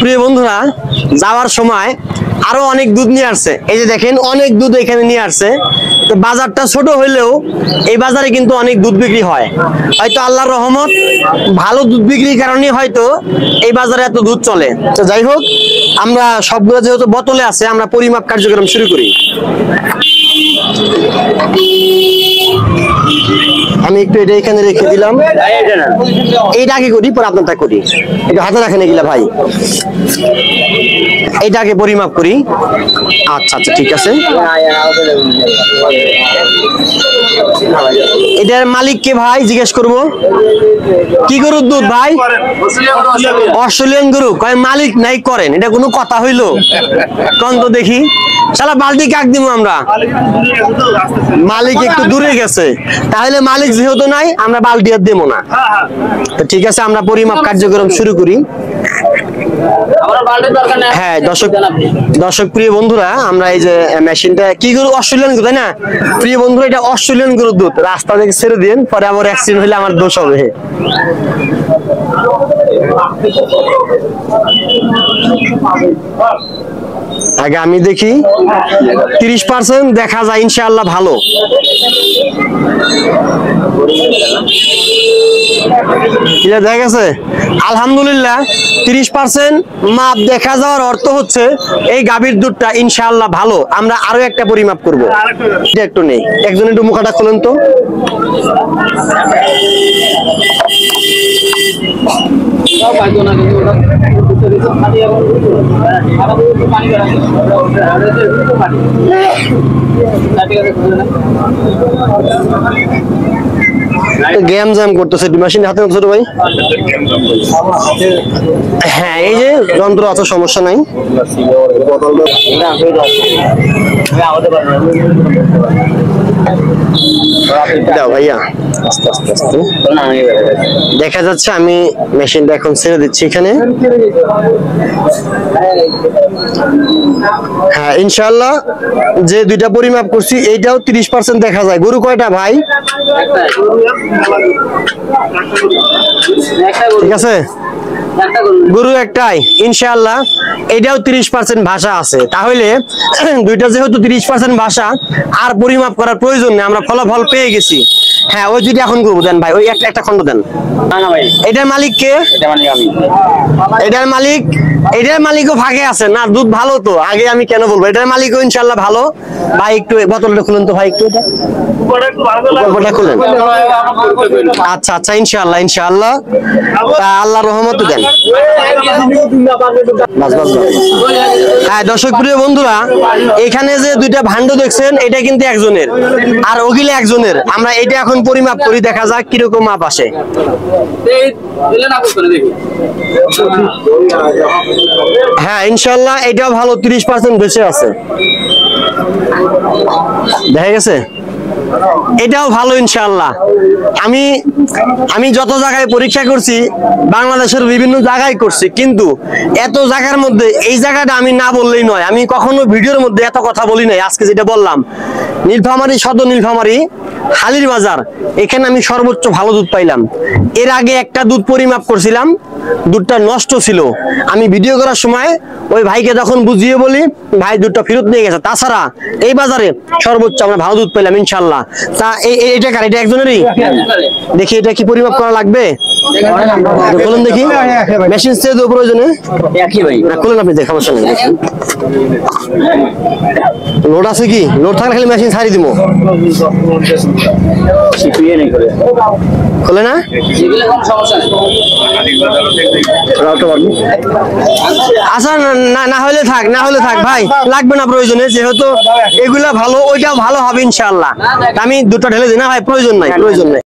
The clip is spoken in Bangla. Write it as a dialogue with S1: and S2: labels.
S1: প্রিয় বন্ধুরা, যাওয়ার সময় আরো অনেক দুধ নিয়ে আসছে। এই যে দেখেন, অনেক দুধ এখানে নিয়ে আসছে। তো বাজারটা ছোট হইলেও এই বাজারে কিন্তু অনেক দুধ বিক্রি হয়। হয়তো আল্লাহর রহমত, ভালো দুধ বিক্রির কারণে হয়তো এই বাজারে এত দুধ চলে। তো যাই হোক, আমরা সবগুলো যেহেতু বোতলে আছে, আমরা পরিমাপ কার্যক্রম শুরু করি। আমি একটু এটা এখানে রেখে দিলাম। এইটা আগে করি, পরে আপনারটা করি। একটু হাতে রাখেন এগুলা ভাই। এইটাকে পরিমাপ করি। আচ্ছা আচ্ছা, ঠিক আছে। এটার মালিক কে ভাই জিজ্ঞেস করব? কি গরুর দুধ ভাই? অস্ট্রেলিয়ান গরু। কয় মালিক নাই করেন, এটা কোনো কথা হইলো? কোন তো দেখি, শালা বালতি কাক দিব আমরা? মালিক একটু দূরে গেছে, তাহলে মালিক যেহেতু নাই আমরা বালতি আর দেবো না। তো ঠিক আছে, আমরা পরিমাপ কার্যক্রম শুরু করি। হ্যাঁ দর্শক প্রিয় বন্ধুরা, আমরা এই যে মেশিনটা, কি গরু? অস্ট্রেলিয়ান গরু, তাই না? প্রিয় বন্ধুরা, এটা অস্ট্রেলিয়ান গরুর দুধ। রাস্তা থেকে ছেড়ে দিন, পরে আবার অ্যাক্সিডেন্ট হলে আমার দোষ হবে। আগে আমি দেখি, 30% দেখা যায় ইনশাআল্লাহ ভালো। দেখা গেছে আলহামদুলিল্লাহ 30% মাপ দেখা যাওয়ার অর্থ হচ্ছে এই গাভীর দুধটা ইনশাআল্লাহ ভালো। আমরা আরো একটা পরিমাপ করব। এটা একটু নেই, একজন একটু মুখটা খুলেন তো। গেম জ্যাম করতেছে মেশিন হাতে ছোট ভাই। হ্যাঁ, এই যে যন্ত্র আছে, সমস্যা নাই। ভাইয়া আস্তে আস্তে আস্তে দেখা যাচ্ছে। আমি মেশিনটা এখন ছেড়ে দিচ্ছি এখানে। হ্যাঁ ইনশাআল্লাহ, যে দুইটা পরিমাপ করছি এইটাও 30% দেখা যায়। গরু কয়টা ভাই? ঠিক আছে, গরু একটাই। ইনশাআল্লাহ এটাও 30% ভাষা আছে। তাহলে দুইটা যেহেতু 30% ভাষা, আর পরিমাপ করার প্রয়োজন নেই, আমরা ফলাফল পেয়ে গেছি। হ্যাঁ, ওই দুইটা এখন করবো। দেন ভাই, ওই একটা খন্ড দেন। এটার মালিক কে? এটার মালিকও ভাগে আছে না। দুধ ভালো তো, আগে আমি কেন বলবো? এটার মালিকও ইনশাআল্লাহ ভালো। ভাই একটু বোতলটা খুলেন তো ভাই, একটু এটা খুলেন। আচ্ছা আচ্ছা, ইনশাআল্লাহ ইনশাআল্লাহ, আল্লাহর রহমত দেন। হ্যাঁ দর্শক প্রিয় বন্ধুরা, এখানে যে দুইটা ভান্ড দেখছেন, এটা কিন্তু একজনের, আর ওগিলে একজনের। আমরা এটা এখন পরিমাপ করি, দেখা যাক কিরকম মাপ আসে। হ্যাঁ ইনশাআল্লাহ এটাও ভালো, 30% বেশি আছে। দেখা গেছে এটাও ভালো ইনশাআল্লাহ। আমি যত জায়গায় পরীক্ষা করছি, বাংলাদেশের বিভিন্ন জায়গায় করছি, কিন্তু এত জায়গার মধ্যে এই জায়গাটা আমি না বললেই নয়। আমি কখনো ভিডিওর মধ্যে এত কথা বলি নাই। আজকে যেটা বললাম, নীলফামারী, সদর নীলফামারী, হালির বাজার, এখানে আমি সর্বোচ্চ ভালো দুধ পাইলাম। এর আগে একটা দুধ পরিমাপ করছিলাম, দুধটা নষ্ট ছিল। আমি ভিডিও করার সময় ওই ভাইকে তখন বুঝিয়ে বলি, ভাই দুধটা ফেরত নিয়ে গেছে। তাছাড়া এই বাজারে সর্বোচ্চ আমরা ভালো দুধ পেলাম ইনশাআল্লাহ। তা এটা কার? এটা একজনেরই। দেখি এটা কি পরিমাপ করা লাগবে, বলুন দেখি। মেশিন ছেড়ে দেবো প্রয়োজনে, খুলেন আপনি, দেখা সমস্যা নেই। লোড আছে কি? লোড থাকলে খালি মেশিন ছাড়ি দিব। খোলে না? আচ্ছা, না হলে থাক, না হলে থাক ভাই, লাগবে না প্রয়োজনে। যেহেতু এগুলা ভালো, ওইটাও ভালো হবে ইনশাআল্লাহ। আমি দুটো ঢেলে দিই না ভাই, প্রয়োজন নাই।